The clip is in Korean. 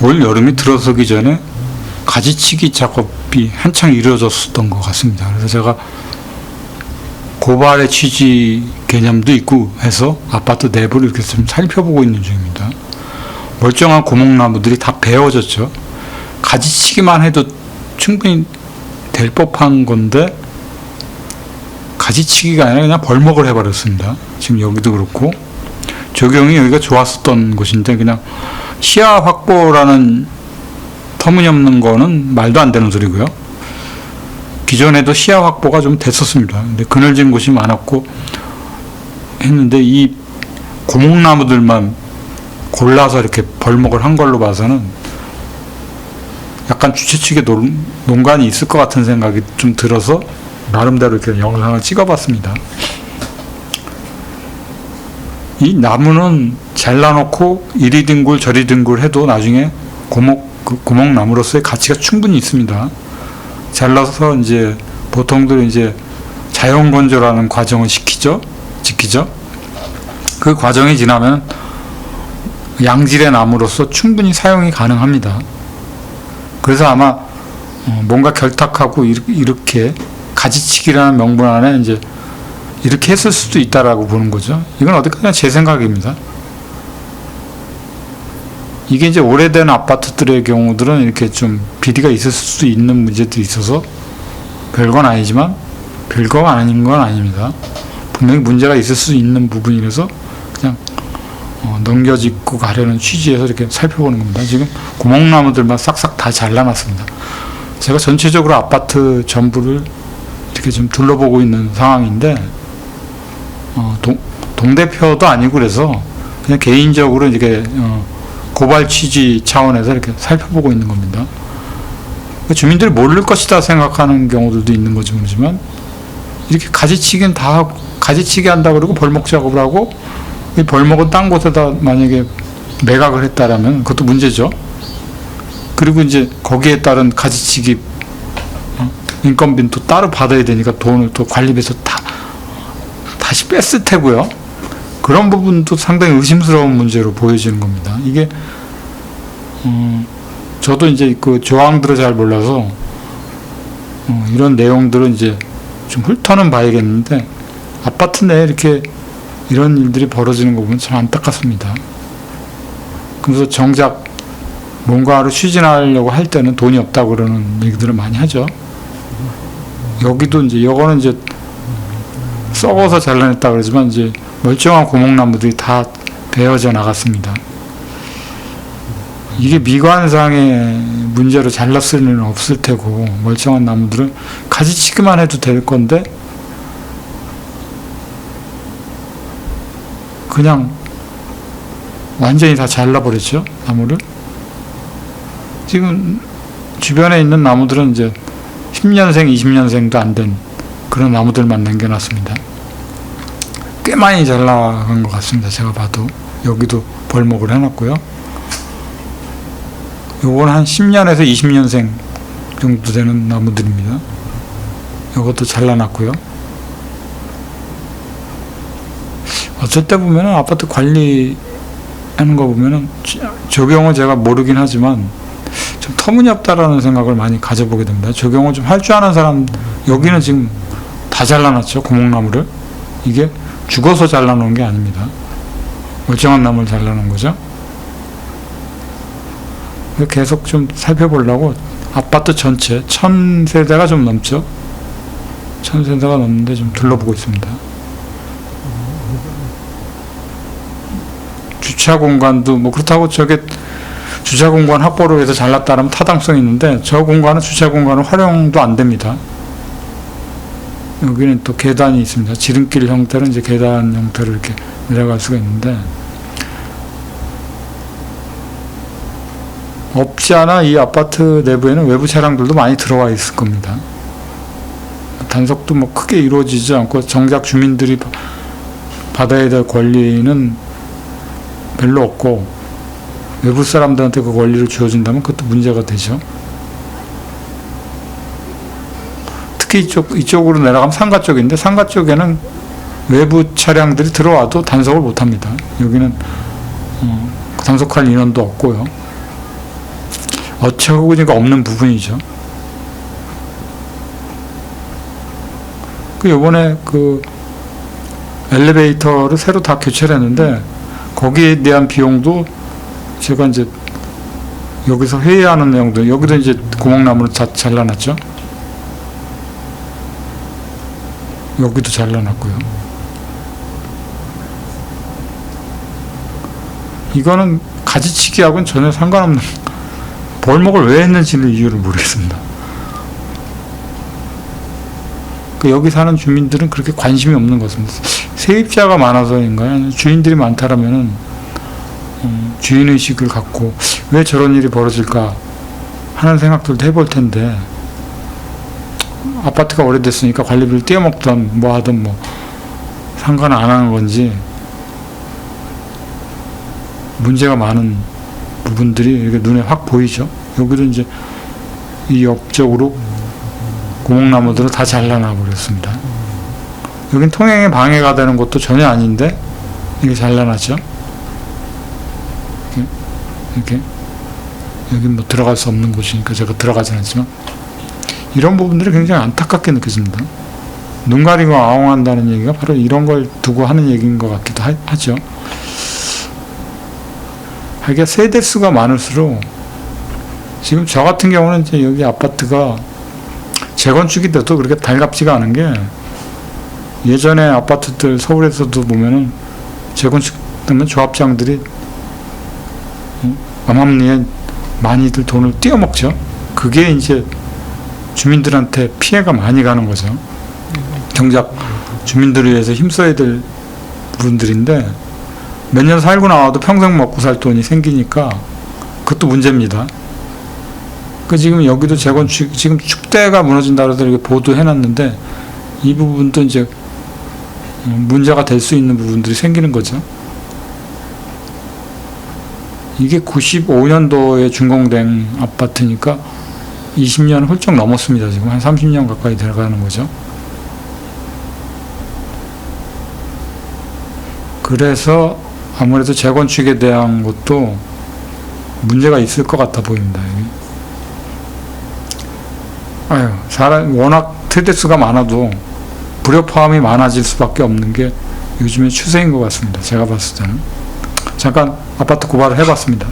올 여름이 들어서기 전에 가지치기 작업이 한창 이루어졌었던 것 같습니다. 그래서 제가 고발의 취지 개념도 있고 해서 아파트 내부를 이렇게 좀 살펴보고 있는 중입니다. 멀쩡한 고목나무들이 다 베어졌죠. 가지치기만 해도 충분히 될 법한 건데 가지치기가 아니라 그냥 벌목을 해버렸습니다. 지금 여기도 그렇고 조경이 여기가 좋았었던 곳인데 그냥 시야 확보라는 터무니없는 거는 말도 안 되는 소리고요. 기존에도 시야 확보가 좀 됐었습니다. 근데 그늘진 곳이 많았고 했는데 이 고목나무들만 골라서 이렇게 벌목을 한 걸로 봐서는 약간 주최 측에 논간이 있을 것 같은 생각이 좀 들어서 나름대로 이렇게 영상을 찍어봤습니다. 이 나무는 잘라놓고 이리 뒹굴 저리 뒹굴 해도 나중에 고목나무로서의 가치가 충분히 있습니다. 잘라서 이제 보통들 이제 자연 건조라는 과정을 지키죠. 그 과정이 지나면 양질의 나무로서 충분히 사용이 가능합니다. 그래서 아마 뭔가 결탁하고 이렇게 가지치기라는 명분 안에 이제 이렇게 했을 수도 있다라고 보는 거죠. 이건 어디까지나 제 생각입니다. 이게 이제 오래된 아파트들의 경우들은 이렇게 좀 비리가 있을 수도 있는 문제도 있어서 별건 아니지만 별거가 아닌 건 아닙니다. 분명히 문제가 있을 수 있는 부분이라서 그냥 넘겨짚고 가려는 취지에서 이렇게 살펴보는 겁니다. 지금 고목나무들만 싹싹 다 잘라놨습니다. 제가 전체적으로 아파트 전부를 이렇게 좀 둘러보고 있는 상황인데 동대표도 아니고 그래서 그냥 개인적으로 이렇게 고발 취지 차원에서 이렇게 살펴보고 있는 겁니다. 주민들이 모를 것이다 생각하는 경우들도 있는 건지 모르지만 이렇게 가지치기는 다 하고 가지치기 한다 그러고 벌목 작업을 하고 이 벌목은 딴 곳에다 만약에 매각을 했다라면 그것도 문제죠. 그리고 이제 거기에 따른 가지치기 인건비는 또 따로 받아야 되니까 돈을 또 관리비에서 다시 뺐을 테고요. 그런 부분도 상당히 의심스러운 문제로 보여지는 겁니다. 이게 저도 이제 그 조항들을 잘 몰라서 이런 내용들은 이제 좀 훑어는 봐야겠는데 아파트 내에 이렇게 이런 일들이 벌어지는 거 보면 참 안타깝습니다. 그래서 정작 뭔가를 추진하려고 할 때는 돈이 없다고 그러는 얘기들을 많이 하죠. 여기도 이제 요거는 이제 썩어서 잘라냈다 그러지만 이제 멀쩡한 고목나무들이 다 베어져 나갔습니다. 이게 미관상의 문제로 잘랐을 일은 없을 테고 멀쩡한 나무들은 가지치기만 해도 될 건데 그냥 완전히 다 잘라버렸죠, 나무를. 지금 주변에 있는 나무들은 이제 10년생, 20년생도 안 된 그런 나무들만 남겨놨습니다. 꽤 많이 잘 나간 것 같습니다. 제가 봐도 여기도 벌목을 해놨고요. 요건 한 10년에서 20년생 정도 되는 나무들입니다. 요것도 잘라놨고요. 어쩔 때 보면은 아파트 관리하는 거 보면은 조경은 제가 모르긴 하지만 좀 터무니없다라는 생각을 많이 가져보게 됩니다. 조경을 좀 할 줄 아는 사람, 여기는 지금 다 잘라놨죠, 고목나무를. 이게 죽어서 잘라놓은 게 아닙니다. 멀쩡한 나무를 잘라놓은 거죠. 계속 좀 살펴보려고 아파트 전체 1000세대가 좀 넘죠. 1000세대가 넘는데 좀 둘러보고 있습니다. 주차 공간도 뭐 그렇다고 저게 주차 공간 확보를 해서 잘랐다면 타당성이 있는데 저 공간은 주차 공간은 활용도 안 됩니다. 여기는 또 계단이 있습니다. 지름길 형태는 이제 계단 형태로 이렇게 내려갈 수가 있는데 없지 않아 이 아파트 내부에는 외부 차량들도 많이 들어와 있을 겁니다. 단속도 뭐 크게 이루어지지 않고 정작 주민들이 받아야 될 권리는 별로 없고 외부 사람들한테 그 권리를 주어진다면 그것도 문제가 되죠. 특히 이쪽으로 내려가면 상가 쪽인데 상가 쪽에는 외부 차량들이 들어와도 단속을 못합니다. 여기는 단속할 인원도 없고요. 어처구니가 없는 부분이죠. 그 요번에 그 엘리베이터를 새로 다 교체를 했는데 거기에 대한 비용도 제가 이제 여기서 회의하는 내용도 여기도 이제 구멍나무를 잘라놨죠. 여기도 잘라놨고요. 이거는 가지치기하고는 전혀 상관없는 벌목을 왜 했는지는 이유를 모르겠습니다. 그 여기 사는 주민들은 그렇게 관심이 없는 것 같습니다. 세입자가 많아서인가요? 주인들이 많다라면은 주인의식을 갖고 왜 저런 일이 벌어질까 하는 생각들도 해볼 텐데 아파트가 오래됐으니까 관리비를 떼어먹던 뭐 하든 뭐 상관 안 하는 건지 문제가 많은 부분들이 이렇게 눈에 확 보이죠. 여기도 이제 이 옆쪽으로 구멍나무들을 다 잘라놔 버렸습니다. 여긴 통행에 방해가 되는 것도 전혀 아닌데 이게 잘라놨죠. 이렇게 여기 뭐 들어갈 수 없는 곳이니까 제가 들어가진 않지만 이런 부분들이 굉장히 안타깝게 느껴집니다. 눈 가리고 아웅한다는 얘기가 바로 이런 걸 두고 하는 얘기인 것 같기도 하죠. 하기가 세대수가 많을수록 지금 저 같은 경우는 이제 여기 아파트가 재건축이 돼도 그렇게 달갑지가 않은 게 예전에 아파트들 서울에서도 보면은 재건축되면 조합장들이 암암리에 많이들 돈을 띄어먹죠. 그게 이제 주민들한테 피해가 많이 가는 거죠. 정작 주민들을 위해서 힘써야 될 부분들인데 몇 년 살고 나와도 평생 먹고 살 돈이 생기니까 그것도 문제입니다. 그 지금 여기도 재건축 지금 축대가 무너진다고 해서 이렇게 보도해놨는데 이 부분도 이제 문제가 될 수 있는 부분들이 생기는 거죠. 이게 95년도에 준공된 아파트니까 20년 훌쩍 넘었습니다. 지금 한 30년 가까이 들어가는 거죠. 그래서 아무래도 재건축에 대한 것도 문제가 있을 것 같아 보입니다. 사람 워낙 세대수가 많아도 불협화음이 많아질 수밖에 없는 게 요즘의 추세인 것 같습니다. 제가 봤을 때는. 잠깐 아파트 고발을 해봤습니다.